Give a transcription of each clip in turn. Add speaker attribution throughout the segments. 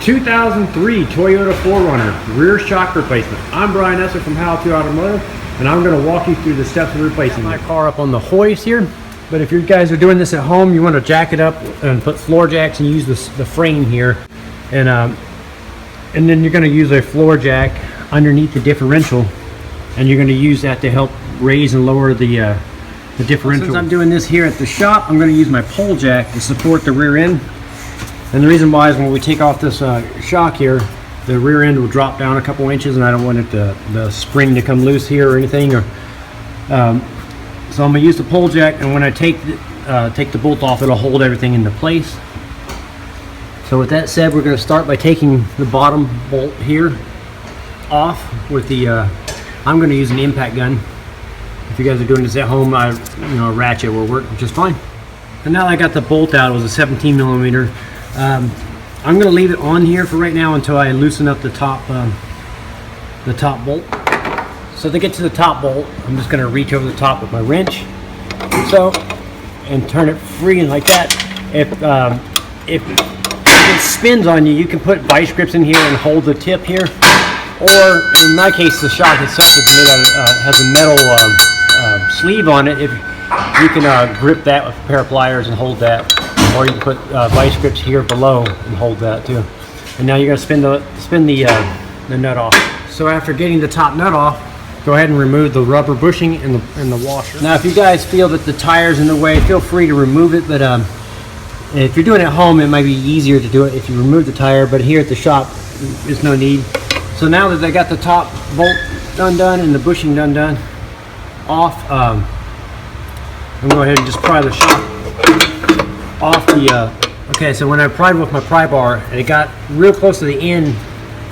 Speaker 1: 2003 Toyota 4Runner rear shock replacement. I'm Brian Esser from How-To Automotive, and I'm going to walk you through the steps of replacing my car up on the hoist here. But if you guys are doing this at home, you want to jack it up and put floor jacks and use the frame here, and then you're going to use a floor jack underneath the differential, and you're going to use that to help raise and lower the differential. Since I'm doing this here at the shop, I'm going to use my pole jack to support the rear end. And the reason why is when we take off this shock here, the rear end will drop down a couple inches, and I don't want it the spring to come loose here or anything. So I'm going to use the pole jack, and when I take the bolt off, it'll hold everything into place. So with that said, we're going to start by taking the bottom bolt here off with the. I'm going to use an impact gun. If you guys are doing this at home, a ratchet will work just fine. And now that I got the bolt out, it was a 17 millimeter. I'm going to leave it on here for right now until I loosen up the top bolt. So to get to the top bolt, I'm just going to reach over the top with my wrench, and turn it free like that. If it spins on you, you can put vice grips in here and hold the tip here, or in my case, the shock itself is made out of, has a metal sleeve on it. If you can grip that with a pair of pliers and hold that. Or you can put vice grips here below and hold that too. And now you're going to spin the nut off. So after getting the top nut off, go ahead and remove the rubber bushing and the washer. Now if you guys feel that the tire's in the way, feel free to remove it, but if you're doing it at home, it might be easier to do it if you remove the tire, but here at the shop, there's no need. So now that I got the top bolt undone and the bushing done off, I'm going to go ahead and just pry the shock off the okay, so when I pried with my pry bar, it got real close to the end,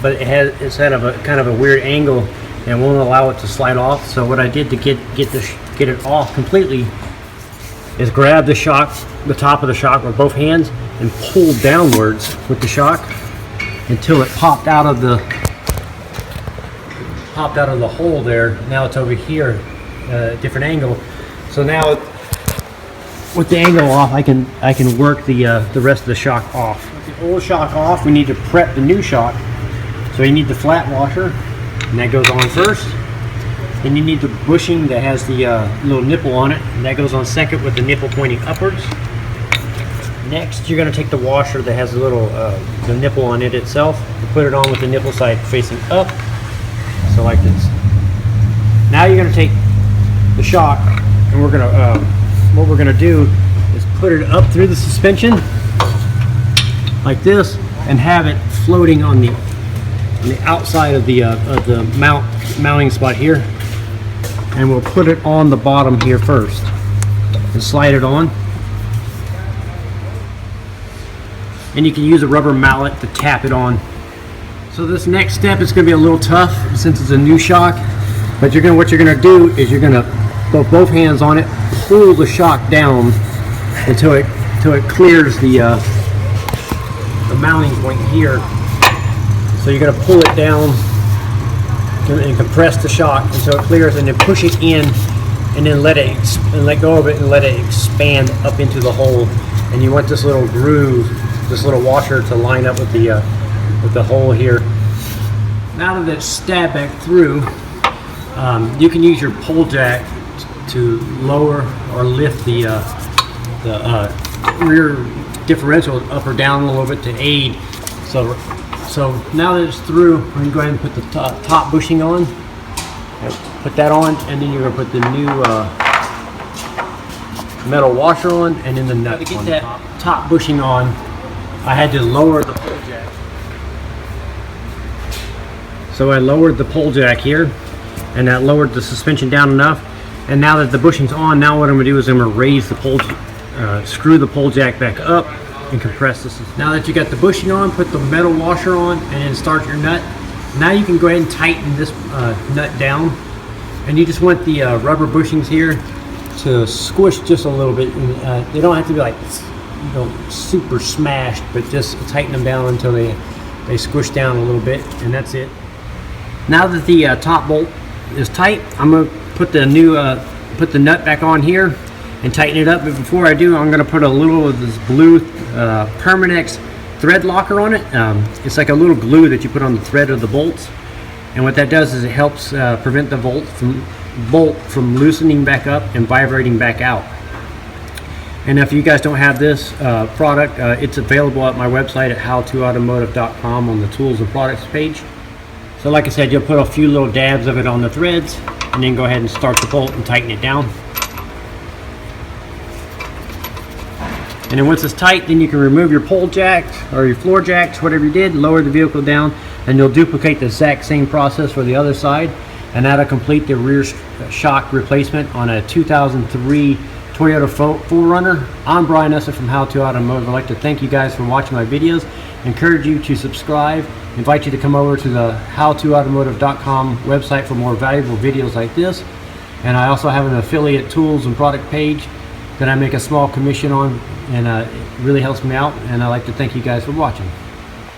Speaker 1: but it's at a kind of a weird angle and won't allow it to slide off. So what I did to get it off completely is grab the top of the shock with both hands and pull downwards with the shock until it popped out of the hole there. Now it's over here, different angle. So now with the angle off, I can work the rest of the shock off. With the old shock off, we need to prep the new shock. So you need the flat washer, and that goes on first. Then you need the bushing that has the little nipple on it, and that goes on second with the nipple pointing upwards. Next, you're going to take the washer that has a little the nipple on it itself and put it on with the nipple side facing up, so like this. Now you're going to take the shock, and we're going to what we're going to do is put it up through the suspension like this and have it floating on the outside of the mounting spot here, and we'll put it on the bottom here first and slide it on, and you can use a rubber mallet to tap it on. So this next step is going to be a little tough since it's a new shock, but what you're going to do is you're going to put both hands on it, pull the shock down until it clears the mounting point here. So you're going to pull it down and compress the shock until it clears, and then push it in, and then let go of it and let it expand up into the hole. And you want this little groove, this little washer, to line up with the hole here. Now that it's stabbed back through, you can use your pole jack to lower or lift the rear differential up or down a little bit to aid. So now that it's through, we're going to go ahead and put the top bushing on. Put that on, and then you're going to put the new metal washer on, and then the nut. To get that top bushing on, I had to lower the pole jack. So I lowered the pole jack here, and that lowered the suspension down enough. And now that the bushing's on, now what I'm going to do is I'm going to raise the screw the pole jack back up and compress this. Now that you got the bushing on, put the metal washer on and then start your nut. Now you can go ahead and tighten this nut down, and you just want the rubber bushings here to squish just a little bit. They don't have to be like super smashed, but just tighten them down until they squish down a little bit, and that's it. Now that the top bolt is tight, I'm going to put the nut back on here and tighten it up. But before I do, I'm going to put a little of this blue Permanex thread locker on it. It's like a little glue that you put on the thread of the bolts, and what that does is it helps prevent the bolt from loosening back up and vibrating back out. And if you guys don't have this product, it's available at my website at howtoautomotive.com on the tools and products page. So like I said, you'll put a few little dabs of it on the threads and then go ahead and start the bolt and tighten it down. And then once it's tight, then you can remove your pole jacks or your floor jacks, whatever you did, lower the vehicle down, and you'll duplicate the exact same process for the other side, and that'll complete the rear shock replacement on a 2003 Toyota 4runner. I'm Brian Esser from How To Automotive. I'd like to thank you guys for watching my videos, encourage you to subscribe, invite you to come over to the howtoautomotive.com website for more valuable videos like this. And I also have an affiliate tools and product page that I make a small commission on, and it really helps me out, and I'd like to thank you guys for watching.